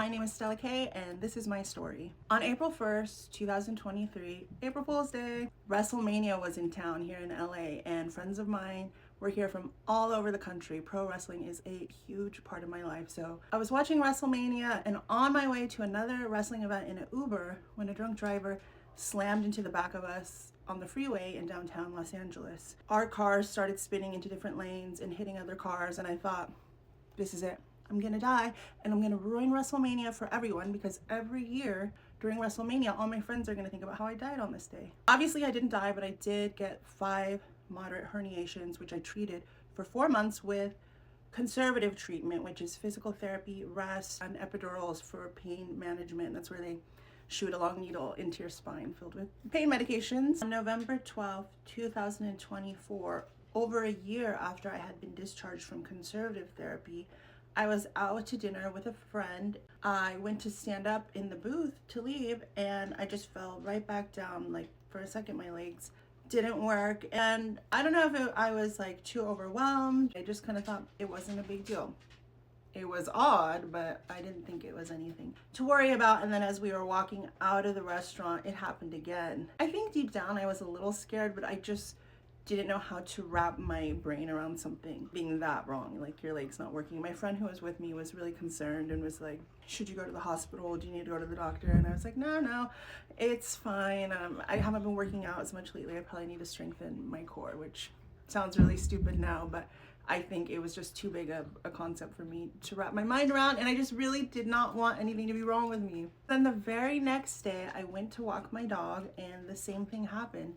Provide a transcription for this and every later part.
My name is Stella Kay, and this is my story. On April 1st, 2023, April Fool's Day, WrestleMania was in town here in LA, and friends of mine were here from all over the country. Pro wrestling is a huge part of my life, so I was watching WrestleMania and on my way to another wrestling event in an Uber when a drunk driver slammed into the back of us on the freeway in downtown Los Angeles. Our cars started spinning into different lanes and hitting other cars, and I thought, this is it. I'm gonna die and I'm gonna ruin WrestleMania for everyone, because every year during WrestleMania, all my friends are gonna think about how I died on this day. Obviously, I didn't die, but I did get 5 moderate herniations, which I treated for 4 months with conservative treatment, which is physical therapy, rest, and epidurals for pain management. That's where they shoot a long needle into your spine filled with pain medications. On November 12th, 2024, over a year after I had been discharged from conservative therapy, I was out to dinner with a friend. I went to stand up in the booth to leave, and I just fell right back down. Like, for a second, my legs didn't work, and I don't know if I was like too overwhelmed. I just kind of thought it wasn't a big deal. It was odd, but I didn't think it was anything to worry about. And then as we were walking out of the restaurant, it happened again. I think deep down I was a little scared, but I just didn't know how to wrap my brain around something being that wrong, like your leg's not working. My friend who was with me was really concerned and was like, should you go to the hospital? Do you need to go to the doctor? And I was like, no, it's fine. I haven't been working out as much lately. I probably need to strengthen my core, which sounds really stupid now, but I think it was just too big of a concept for me to wrap my mind around, and I just really did not want anything to be wrong with me. Then the very next day, I went to walk my dog, and the same thing happened.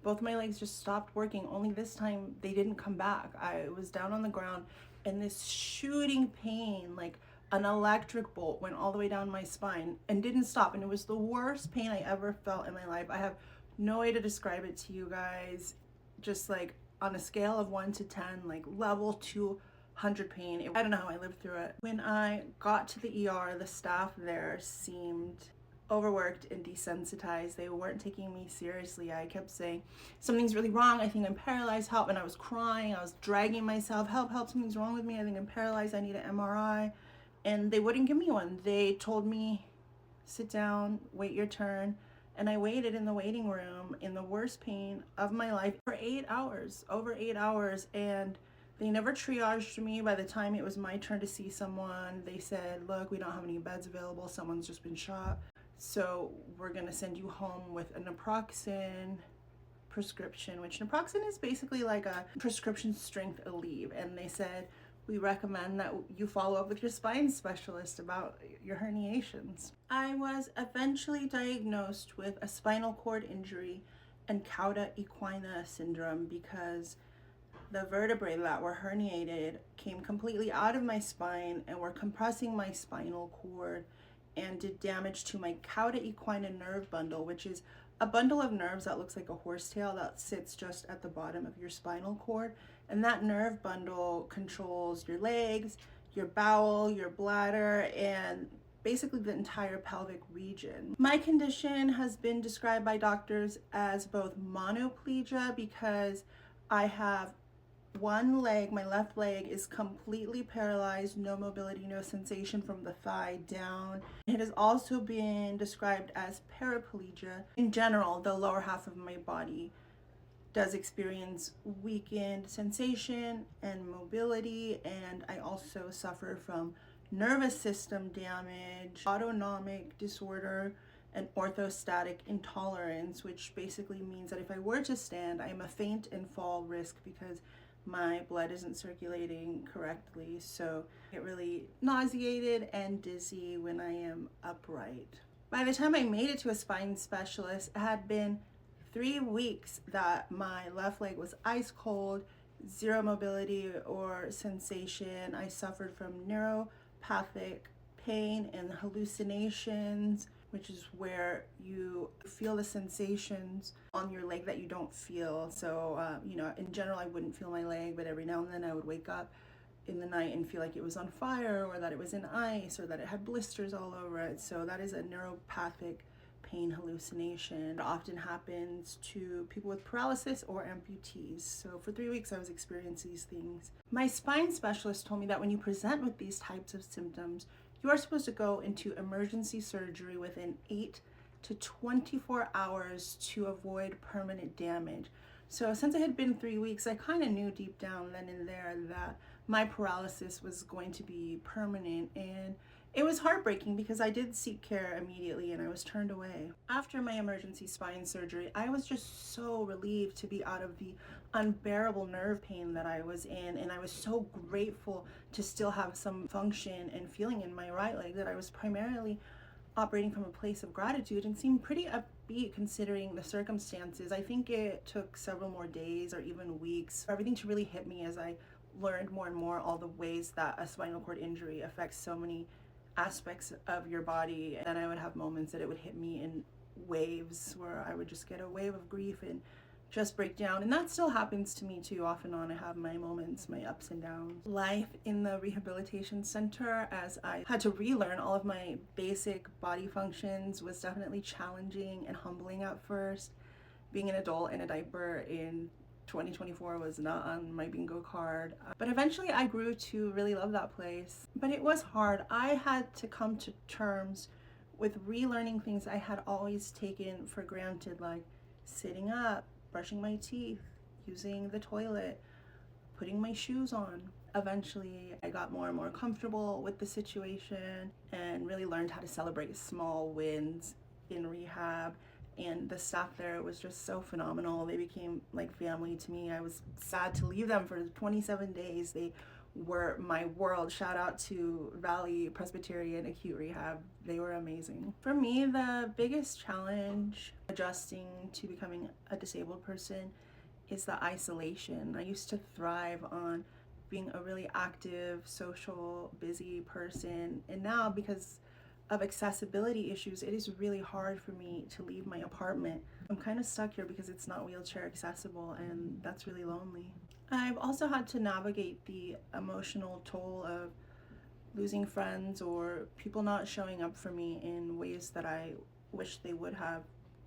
Both my legs just stopped working, only this time they didn't come back. I was down on the ground, and this shooting pain, like an electric bolt, went all the way down my spine and didn't stop, and it was the worst pain I ever felt in my life. I have no way to describe it to you guys. Just like on a scale of 1 to 10, like level 200 pain. I don't know how I lived through it. When I got to the ER, the staff there seemed overworked and desensitized. They weren't taking me seriously. I kept saying, something's really wrong. I think I'm paralyzed. Help. And I was crying. I was dragging myself. Help, something's wrong with me. I think I'm paralyzed. I need an MRI. And they wouldn't give me one. They told me, sit down, wait your turn. And I waited in the waiting room in the worst pain of my life for 8 hours, over 8 hours. And they never triaged me. By the time it was my turn to see someone, they said, look, we don't have any beds available. Someone's just been shot. So we're gonna send you home with a naproxen prescription, which naproxen is basically like a prescription strength Aleve. And they said, we recommend that you follow up with your spine specialist about your herniations. I was eventually diagnosed with a spinal cord injury and cauda equina syndrome, because the vertebrae that were herniated came completely out of my spine and were compressing my spinal cord and did damage to my cauda equina nerve bundle, which is a bundle of nerves that looks like a horsetail that sits just at the bottom of your spinal cord. And that nerve bundle controls your legs, your bowel, your bladder, and basically the entire pelvic region. My condition has been described by doctors as both monoplegia, because I have one leg, my left leg, is completely paralyzed, no mobility, no sensation from the thigh down. It has also been described as paraplegia. In general, the lower half of my body does experience weakened sensation and mobility, and I also suffer from nervous system damage, autonomic disorder, and orthostatic intolerance, which basically means that if I were to stand, I am a faint and fall risk because my blood isn't circulating correctly. So I get really nauseated and dizzy when I am upright. By the time I made it to a spine specialist, it had been 3 weeks that my left leg was ice cold, zero mobility or sensation. I suffered from neuropathic pain and hallucinations, which is where you feel the sensations on your leg that you don't feel. So, in general, I wouldn't feel my leg, but every now and then I would wake up in the night and feel like it was on fire, or that it was in ice, or that it had blisters all over it. So that is a neuropathic pain hallucination. It often happens to people with paralysis or amputees. So for 3 weeks I was experiencing these things. My spine specialist told me that when you present with these types of symptoms, you are supposed to go into emergency surgery within 8 to 24 hours to avoid permanent damage. So since it had been 3 weeks, I kind of knew deep down then and there that my paralysis was going to be permanent, and it was heartbreaking because I did seek care immediately and I was turned away. After my emergency spine surgery, I was just so relieved to be out of the unbearable nerve pain that I was in, and I was so grateful to still have some function and feeling in my right leg that I was primarily operating from a place of gratitude and seemed pretty upbeat considering the circumstances. I think it took several more days or even weeks for everything to really hit me as I learned more and more all the ways that a spinal cord injury affects so many aspects of your body. And then I would have moments that it would hit me in waves where I would just get a wave of grief and just break down. And that still happens to me too. Off and on, I have my moments, my ups and downs. Life in the rehabilitation center, as I had to relearn all of my basic body functions, was definitely challenging and humbling at first. Being an adult in a diaper in 2024 was not on my bingo card. But eventually I grew to really love that place. But it was hard. I had to come to terms with relearning things I had always taken for granted, like sitting up, brushing my teeth, using the toilet, putting my shoes on. Eventually, I got more and more comfortable with the situation and really learned how to celebrate small wins in rehab. And the staff there was just so phenomenal. They became like family to me. I was sad to leave them for 27 days. They were my world. Shout out to Valley Presbyterian Acute Rehab. They were amazing. For me, the biggest challenge adjusting to becoming a disabled person is the isolation. I used to thrive on being a really active, social, busy person, and now because of accessibility issues, it is really hard for me to leave my apartment. I'm kind of stuck here because it's not wheelchair accessible, and that's really lonely. I've also had to navigate the emotional toll of losing friends or people not showing up for me in ways that I wish they would have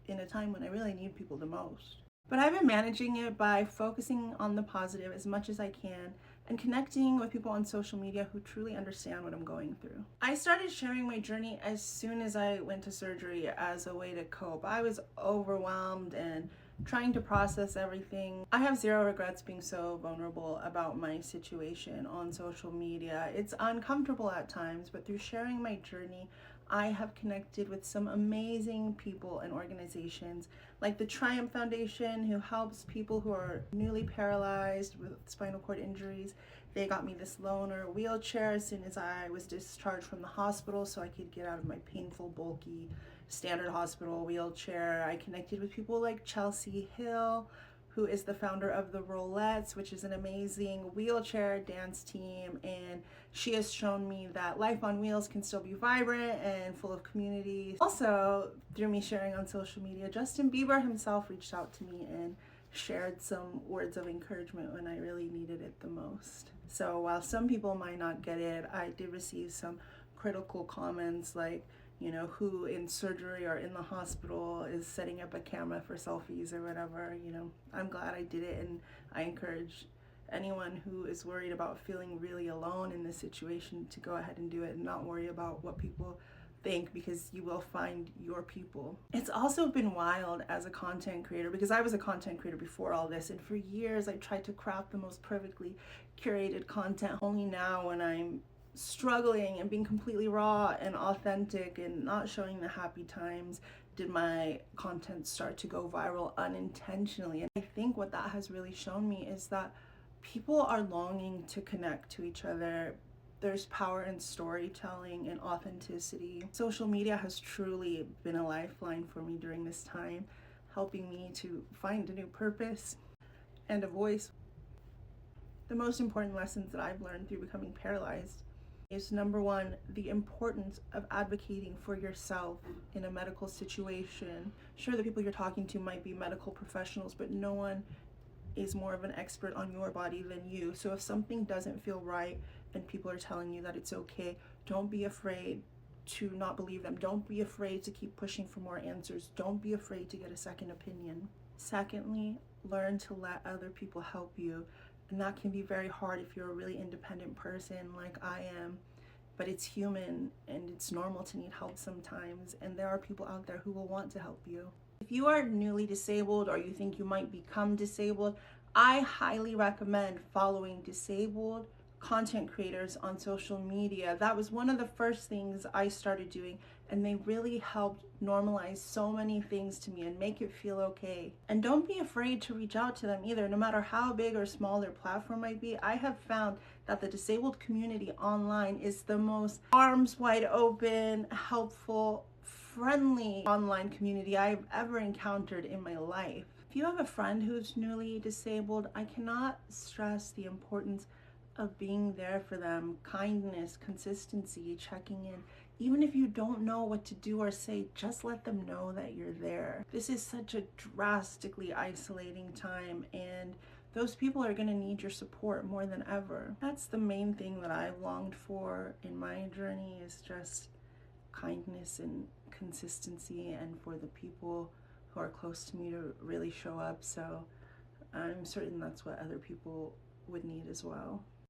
in a time when I really need people the most. But I've been managing it by focusing on the positive as much as I can and connecting with people on social media who truly understand what I'm going through. I started sharing my journey as soon as I went to surgery as a way to cope. I was overwhelmed and trying to process everything. I have zero regrets being so vulnerable about my situation on social media. It's uncomfortable at times, but through sharing my journey, I have connected with some amazing people and organizations like the Triumph Foundation, who helps people who are newly paralyzed with spinal cord injuries. They got me this loaner wheelchair as soon as I was discharged from the hospital so I could get out of my painful, bulky, standard hospital wheelchair. I connected with people like Chelsea Hill, who is the founder of the Rollettes, which is an amazing wheelchair dance team, and she has shown me that life on wheels can still be vibrant and full of community. Also, through me sharing on social media, Justin Bieber himself reached out to me and shared some words of encouragement when I really needed it the most. So while some people might not get it, I did receive some critical comments like, who in surgery or in the hospital is setting up a camera for selfies or whatever. I'm glad I did it, and I encourage anyone who is worried about feeling really alone in this situation to go ahead and do it and not worry about what people think, because you will find your people. It's also been wild as a content creator, because I was a content creator before all this, and for years I tried to craft the most perfectly curated content. Only now, when I'm struggling and being completely raw and authentic and not showing the happy times, did my content start to go viral unintentionally. And I think what that has really shown me is that people are longing to connect to each other. There's power in storytelling and authenticity. Social media has truly been a lifeline for me during this time, helping me to find a new purpose and a voice. The most important lessons that I've learned through becoming paralyzed is, number one, the importance of advocating for yourself in a medical situation. Sure, the people you're talking to might be medical professionals, but no one is more of an expert on your body than you. So if something doesn't feel right and people are telling you that it's okay, don't be afraid to not believe them. Don't be afraid to keep pushing for more answers. Don't be afraid to get a second opinion. Secondly, learn to let other people help you. And that can be very hard if you're a really independent person like I am. but it's human and it's normal to need help sometimes, and there are people out there who will want to help you. If you are newly disabled or you think you might become disabled, I highly recommend following disabled content creators on social media. That was one of the first things I started doing, and they really helped normalize so many things to me and make it feel okay. And don't be afraid to reach out to them either, no matter how big or small their platform might be. I have found that the disabled community online is the most arms wide open, helpful, friendly online community I've ever encountered in my life. If you have a friend who's newly disabled, I cannot stress the importance of being there for them. Kindness, consistency, checking in. Even if you don't know what to do or say, just let them know that you're there. This is such a drastically isolating time, and those people are going to need your support more than ever. That's the main thing that I've longed for in my journey, is just kindness and consistency, and for the people who are close to me to really show up. So I'm certain that's what other people would need as well.